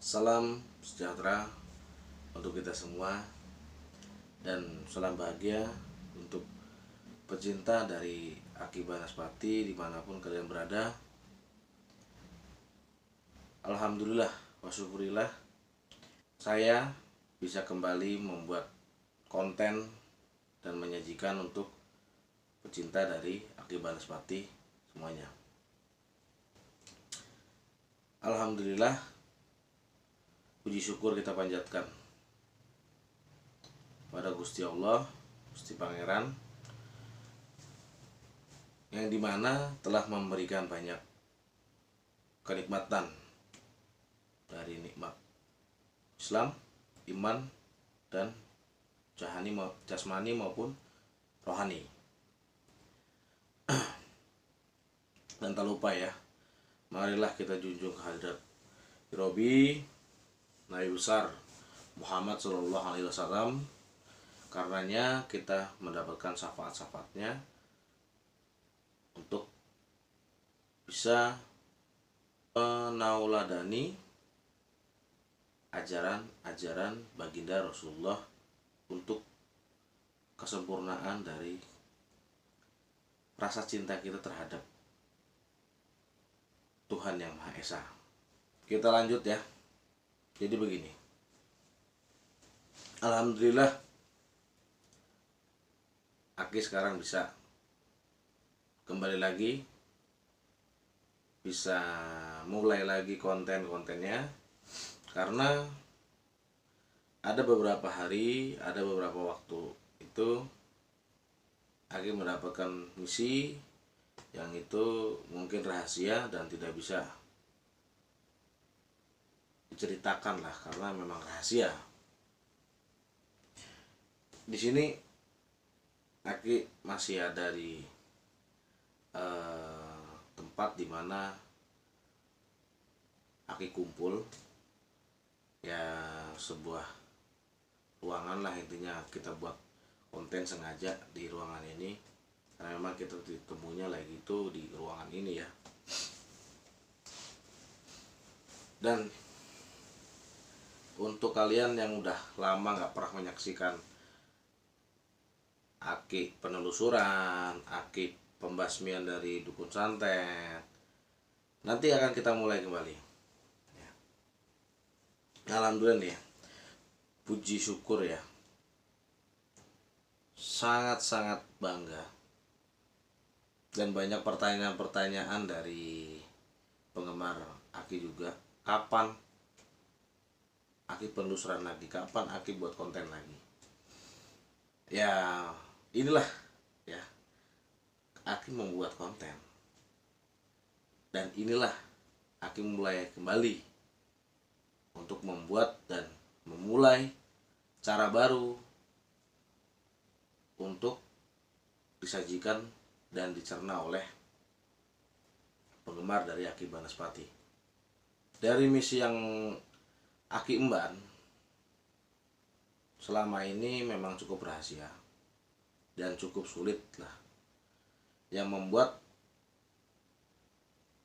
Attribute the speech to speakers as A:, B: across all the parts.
A: Salam sejahtera untuk kita semua dan salam bahagia untuk pecinta dari Aki Banaspati dimanapun kalian berada. Alhamdulillah wa syukurillah, saya bisa kembali membuat konten dan menyajikan untuk pecinta dari Aki Banaspati semuanya. Alhamdulillah, puji syukur kita panjatkan pada Gusti Allah, Gusti Pangeran, yang dimana telah memberikan banyak kenikmatan dari nikmat Islam, iman, dan jasmani maupun rohani. Dan tak lupa ya, marilah kita junjung kehadirat Robi Nabi besar Muhammad Shallallahu Alaihi Wasallam. Karenanya kita mendapatkan syafaat-syafaatnya untuk bisa menauladani ajaran-ajaran baginda Rasulullah untuk kesempurnaan dari rasa cinta kita terhadap Tuhan Yang Maha Esa. Kita lanjut ya. Jadi begini, alhamdulillah Aki sekarang bisa kembali lagi, bisa mulai lagi konten-kontennya, karena ada beberapa hari, ada beberapa waktu itu Aki mendapatkan misi yang itu mungkin rahasia dan tidak bisa diceritakan lah karena memang rahasia. Di sini Aki masih ada di tempat dimana Aki kumpul, ya sebuah ruangan lah intinya, kita buat konten sengaja di ruangan ini karena memang kita ditemunya lagi itu di ruangan ini ya. Dan untuk kalian yang udah lama gak pernah menyaksikan Aki penelusuran, Aki pembasmian dari Dukun Santet, nanti akan kita mulai kembali ya. Alhamdulillah nih ya, puji syukur ya, sangat-sangat bangga dan banyak pertanyaan-pertanyaan dari penggemar Aki juga, kapan Aki penelusuran lagi, kapan Aki buat konten lagi. Ya inilah ya, Aki membuat konten dan inilah Aki mulai kembali untuk membuat dan memulai cara baru untuk disajikan dan dicerna oleh penggemar dari Aki Banaspati. Dari misi yang Aki emban selama ini memang cukup rahasia dan cukup sulit lah, yang membuat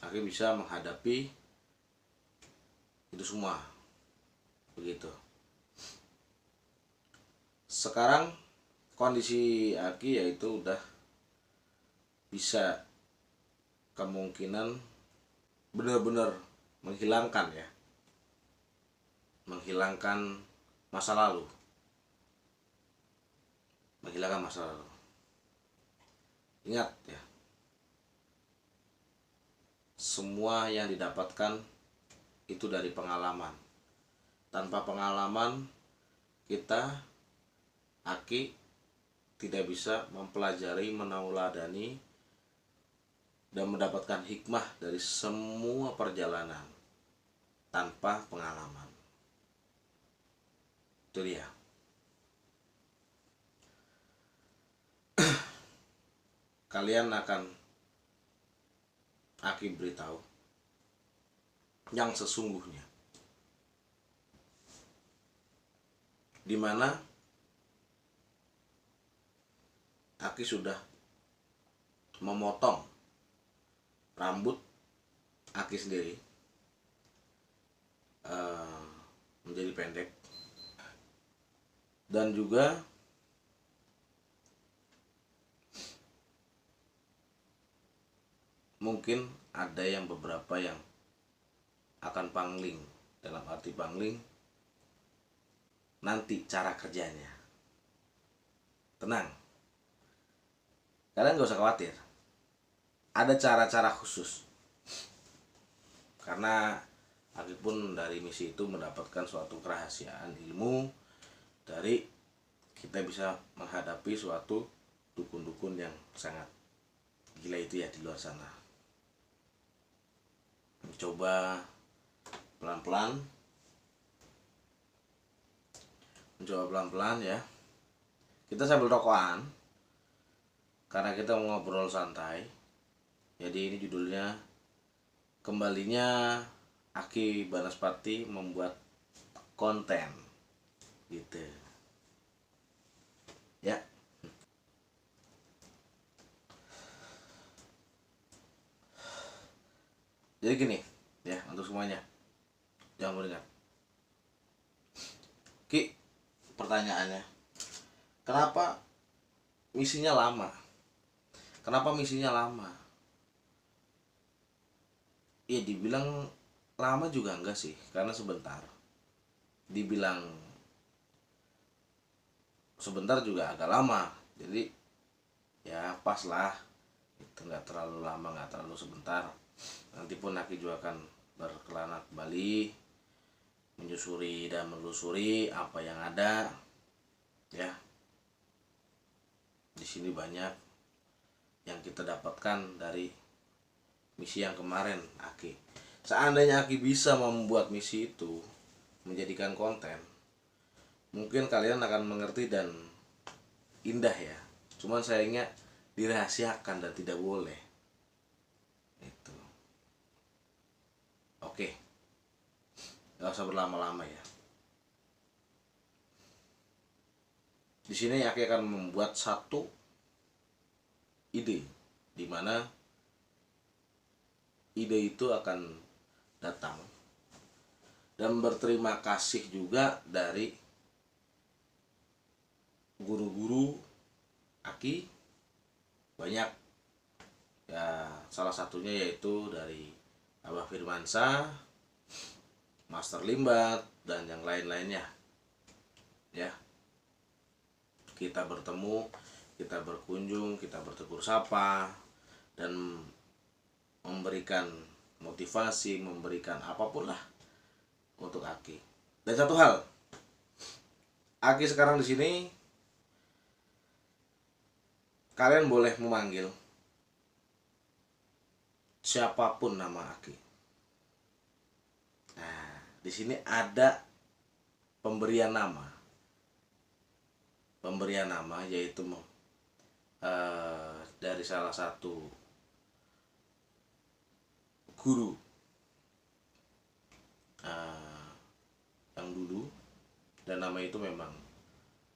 A: Aki bisa menghadapi itu semua begitu. Sekarang kondisi Aki yaitu udah bisa kemungkinan benar-benar menghilangkan masa lalu, Ingat ya, semua yang didapatkan itu dari pengalaman. Tanpa pengalaman kita, Aki tidak bisa mempelajari, menauladani dan mendapatkan hikmah dari semua perjalanan tanpa pengalaman. Itu dia. Kalian akan Aki beritahu yang sesungguhnya, dimana Aki sudah memotong rambut Aki sendiri menjadi pendek. Dan juga mungkin ada yang beberapa yang akan pangling. Dalam arti pangling, nanti cara kerjanya. Tenang, kalian gak usah khawatir, ada cara-cara khusus. Karena Aki pun dari misi itu mendapatkan suatu kerahasiaan ilmu dari kita bisa menghadapi suatu dukun-dukun yang sangat gila itu ya di luar sana. Mencoba pelan-pelan ya. Kita sambil rokokan karena kita mau ngobrol santai. Jadi ini judulnya kembalinya Aki Banaspati membuat konten gitu ya. Jadi gini ya, untuk semuanya jangan beringat. Ki, pertanyaannya, kenapa misinya lama? Kenapa misinya lama? Ya dibilang lama juga enggak sih, karena sebentar. Dibilang sebentar juga agak lama. Jadi ya pas lah, itu nggak terlalu lama, nggak terlalu sebentar. Nanti pun Aki juga akan berkelana kembali, menyusuri dan menelusuri apa yang ada ya. Di sini banyak yang kita dapatkan dari misi yang kemarin Aki. Seandainya Aki bisa membuat misi itu menjadikan konten, mungkin kalian akan mengerti dan indah ya. Cuman sayangnya dirahasiakan dan tidak boleh. Itu. Oke. Gak usah berlama-lama ya. Di sini Aki akan membuat satu ide, di mana ide itu akan datang dan berterima kasih juga dari guru-guru Aki banyak ya, salah satunya yaitu dari Abah Firmansyah, Master Limbat, dan yang lain-lainnya ya. Kita bertemu, kita berkunjung, kita bertegur sapa dan memberikan motivasi, memberikan apapun lah untuk Aki. Dan satu hal, Aki sekarang di sini kalian boleh memanggil siapapun nama Aki. Nah, di sini ada pemberian nama. Pemberian nama yaitu dari salah satu guru yang dulu, dan nama itu memang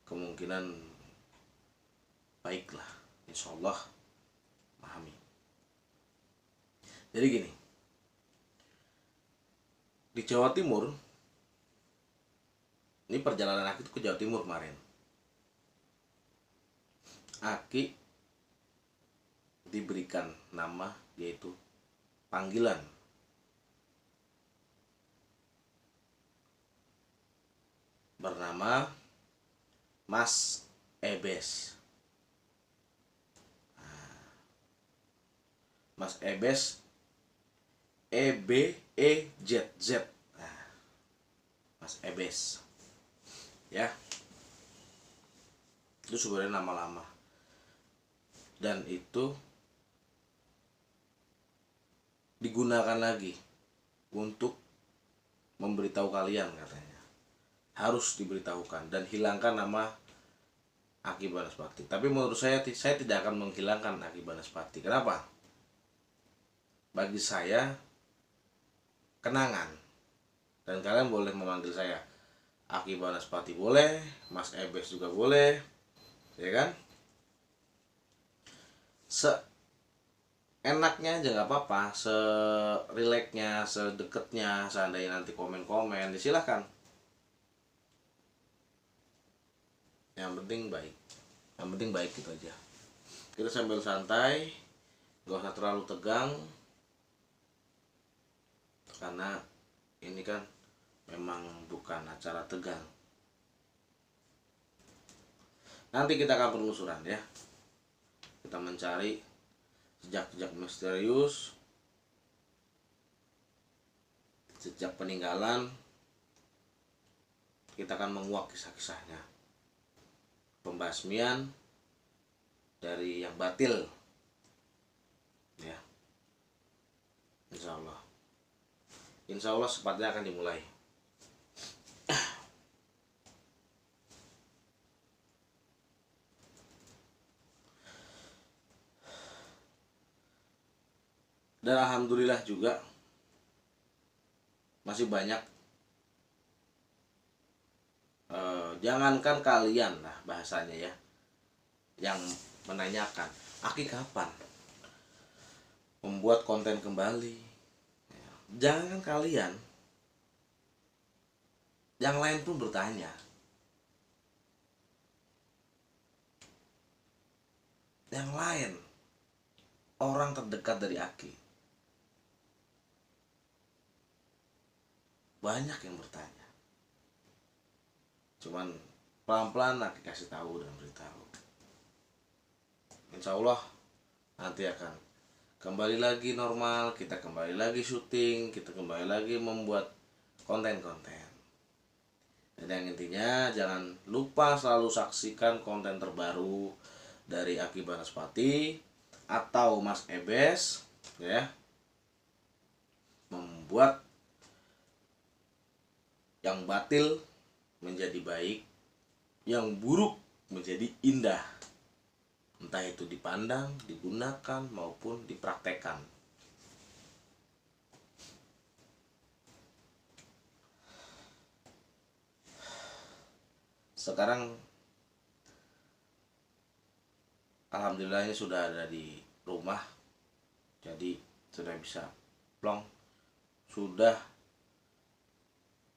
A: kemungkinan baiklah, insya Allah pahami. Jadi gini, di Jawa Timur, ini perjalanan Aki itu ke Jawa Timur kemarin. Aki diberikan nama yaitu panggilan bernama Mas Ebes. Mas Ebes, EBEZZ. Mas Ebes ya, itu sebenarnya nama lama, dan itu digunakan lagi untuk memberitahu kalian, katanya harus diberitahukan dan hilangkan nama Aki Banaspati. Tapi menurut saya tidak akan menghilangkan Aki Banaspati. Kenapa? Bagi saya kenangan, dan kalian boleh memanggil saya Aki Banaspati boleh, Mas Ebes juga boleh, ya kan? Enaknya aja nggak apa-apa, serileknya, sedeketnya. Seandainya nanti komen-komen, silahkan. yang penting baik, gitu aja. Kita sambil santai, gak usah terlalu tegang, karena ini kan memang bukan acara tegang. Nanti kita akan penelusuran ya, kita mencari jejak-jejak misterius, jejak peninggalan. Kita akan menguak kisah-kisahnya, pembasmian dari yang batil ya. Insya Allah sepatnya akan dimulai. Dan alhamdulillah juga masih banyak, jangankan kalian lah bahasanya ya, yang menanyakan, Aki kapan membuat konten kembali. Jangan kalian, yang lain pun bertanya. Yang lain, orang terdekat dari Aki, banyak yang bertanya. Cuman pelan-pelan Aki kasih tahu dan beritahu. Insya Allah nanti akan kembali lagi normal, kita kembali lagi syuting, kita kembali lagi membuat konten-konten. Dan yang intinya jangan lupa selalu saksikan konten terbaru dari Aki Banaspati atau Mas Ebes ya, membuat yang batil menjadi baik, yang buruk menjadi indah. Entah itu dipandang, digunakan, maupun dipraktekkan. Sekarang alhamdulillahnya sudah ada di rumah, jadi sudah bisa plong. Sudah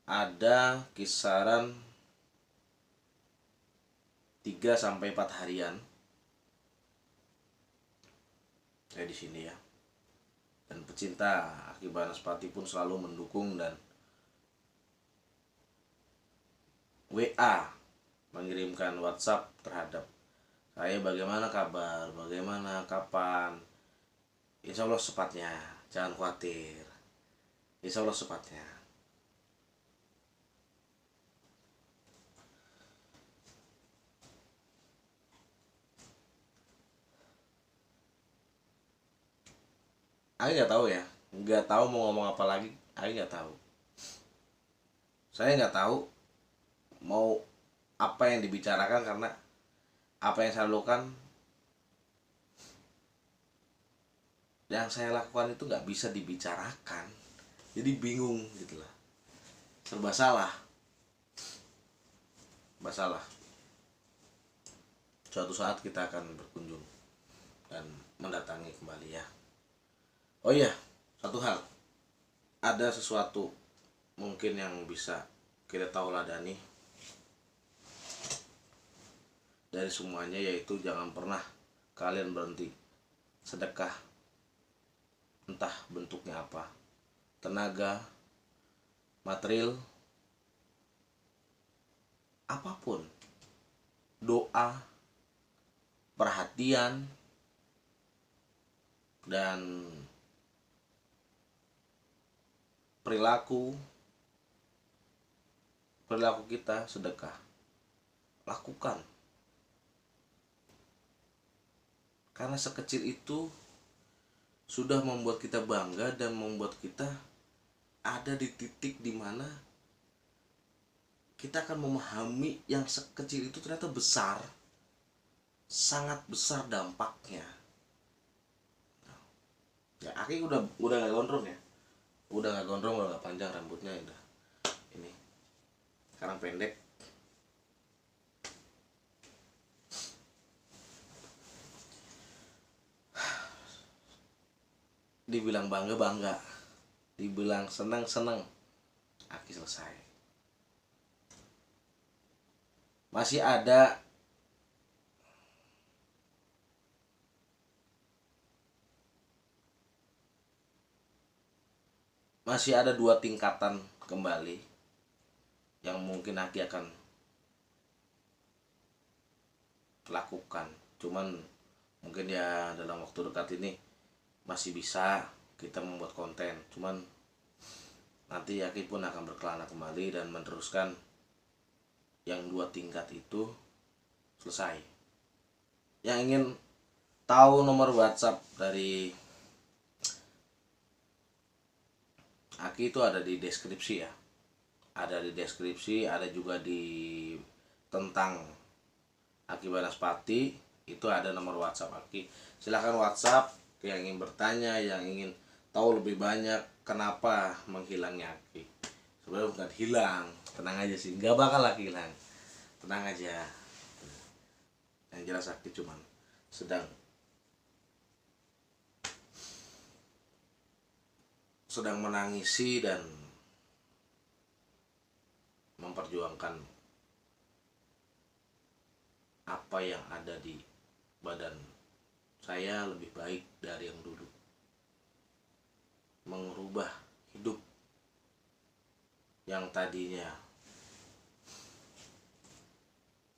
A: ada kisaran 3-4 harian saya di sini ya. Dan pecinta Aki Banaspati pun selalu mendukung dan WA, mengirimkan WhatsApp terhadap saya, bagaimana kabar, bagaimana, kapan. Insya Allah sepatnya, jangan khawatir, insya Allah sepatnya. Aku nggak tahu mau ngomong apa lagi. Aku nggak tahu. Saya nggak tahu mau apa yang dibicarakan, karena apa yang saya lakukan, yang saya lakukan itu nggak bisa dibicarakan. Jadi bingung gitu lah. Serba salah. Suatu saat kita akan berkunjung dan mendatangi kembali ya. Oh iya, satu hal, ada sesuatu mungkin yang bisa kita tauladani dari semuanya, yaitu jangan pernah kalian berhenti sedekah, entah bentuknya apa, tenaga, material, apapun, doa, perhatian, dan perilaku kita sedekah. Lakukan, karena sekecil itu sudah membuat kita bangga dan membuat kita ada di titik dimana kita akan memahami yang sekecil itu ternyata besar, sangat besar dampaknya. Ya, Aki udah gak gondrong ya, udah gak panjang rambutnya, udah ini sekarang pendek. Dibilang bangga, dibilang senang, Aki selesai. Masih ada masih ada 2 tingkatan kembali yang mungkin Aki akan lakukan. Cuman mungkin ya dalam waktu dekat ini masih bisa kita membuat konten. Cuman nanti Aki pun akan berkelana kembali dan meneruskan yang 2 tingkat itu selesai. Yang ingin tahu nomor WhatsApp dari Aki itu ada di deskripsi ya. Ada di deskripsi, ada juga di tentang Aki Banaspati itu ada nomor WhatsApp Aki. Silahkan WhatsApp yang ingin bertanya, yang ingin tahu lebih banyak kenapa menghilangnya Aki. Sebenarnya bukan hilang, tenang aja sih, nggak bakal lagi hilang, tenang aja. Yang jelas Aki cuman sedang menangisi dan memperjuangkan apa yang ada di badan saya lebih baik dari yang dulu, mengubah hidup yang tadinya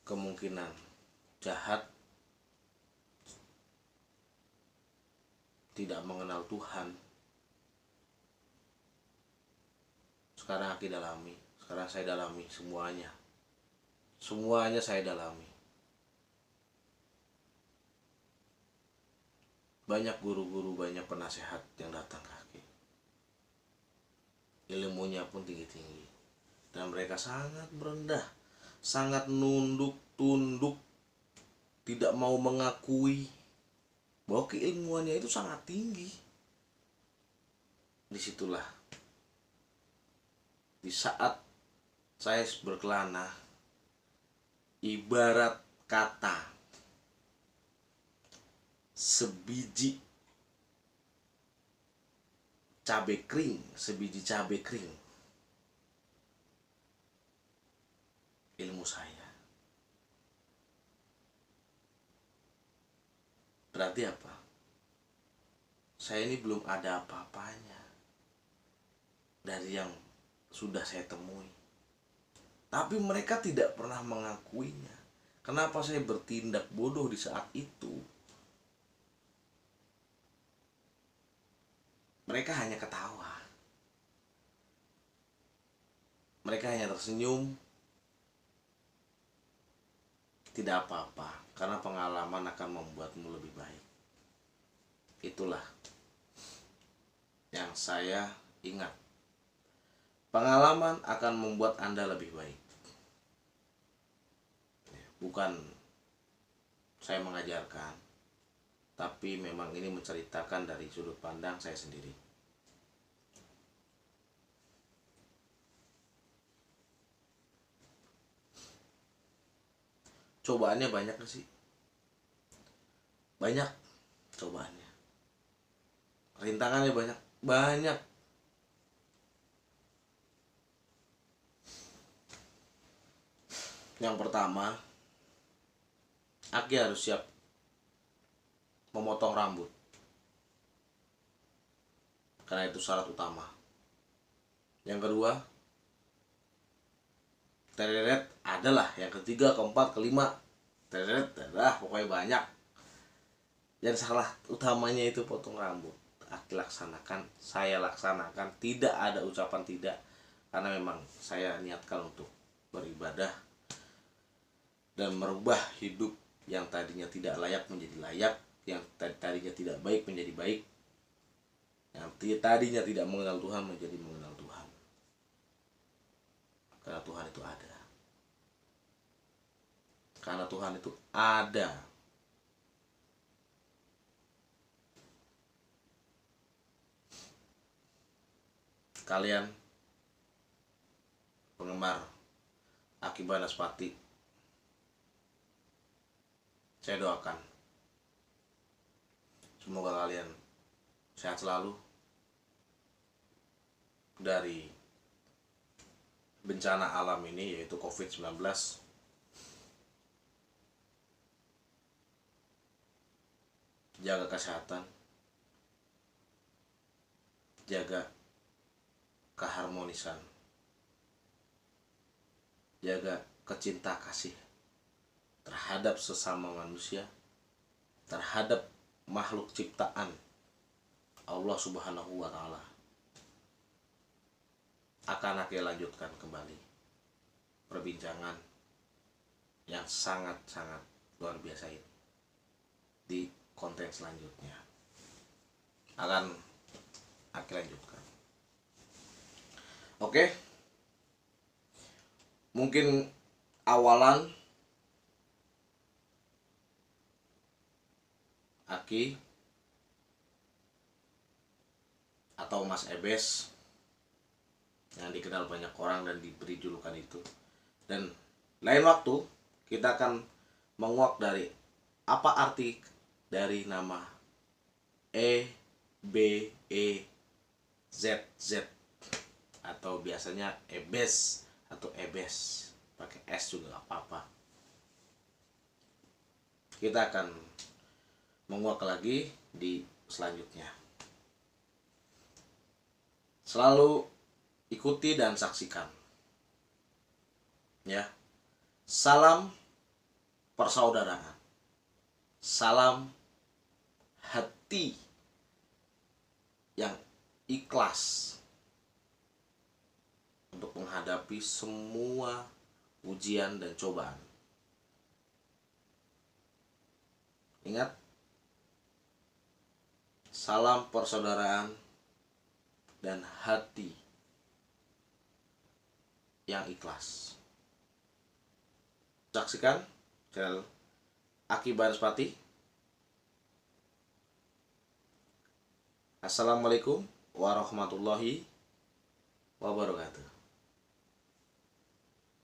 A: kemungkinan jahat, tidak mengenal Tuhan, sekarang Aki dalami, sekarang saya dalami semuanya saya dalami. Banyak guru-guru, banyak penasehat yang datang ke Aki, ilmunya pun tinggi-tinggi dan mereka sangat merendah, sangat tunduk, tidak mau mengakui bahwa keilmuannya itu sangat tinggi. Disitulah di saat saya berkelana, ibarat kata sebiji cabai kering, ilmu saya. Berarti apa? Saya ini belum ada apa-apanya dari yang sudah saya temui. Tapi mereka tidak pernah mengakuinya. Kenapa saya bertindak bodoh di saat itu? Mereka hanya ketawa. Mereka hanya tersenyum. Tidak apa-apa, karena pengalaman akan membuatmu lebih baik. Itulah yang saya ingat. Pengalaman akan membuat Anda lebih baik. Bukan saya mengajarkan, tapi memang ini menceritakan dari sudut pandang saya sendiri. Cobaannya banyak gak sih? Banyak cobaannya. Rintangannya banyak. Yang pertama, Aki harus siap memotong rambut, karena itu syarat utama. Yang kedua, tereret adalah. Yang ketiga, keempat, kelima, tereret adalah, pokoknya banyak. Dan salah utamanya itu potong rambut. Aki laksanakan, saya laksanakan, tidak ada ucapan tidak, karena memang saya niatkan untuk beribadah dan merubah hidup yang tadinya tidak layak menjadi layak, yang tadinya tidak baik menjadi baik, yang tadinya tidak mengenal Tuhan menjadi mengenal Tuhan. Karena Tuhan itu ada. Karena Tuhan itu ada. Kalian penggemar Aki Banaspati, saya doakan semoga kalian sehat selalu dari bencana alam ini, yaitu COVID-19. Jaga kesehatan, jaga keharmonisan, jaga kecinta kasih terhadap sesama manusia, terhadap makhluk ciptaan Allah Subhanahu wa Ta'ala. Akan aku lanjutkan kembali perbincangan yang sangat-sangat luar biasa ini di konten selanjutnya. Akan aku lanjutkan. Oke, mungkin awalan Aki atau Mas Ebes yang dikenal banyak orang dan diberi julukan itu, dan lain waktu kita akan menguak dari apa arti dari nama EBEZZ atau biasanya Ebes atau Ebes, pakai S juga gak apa-apa. Kita akan menguak lagi di selanjutnya. Selalu ikuti dan saksikan, ya. Salam persaudaraan, salam hati yang ikhlas untuk menghadapi semua ujian dan cobaan. Ingat, salam persaudaraan dan hati yang ikhlas. Saksikan channel Aki Banaspati. Assalamualaikum warahmatullahi wabarakatuh.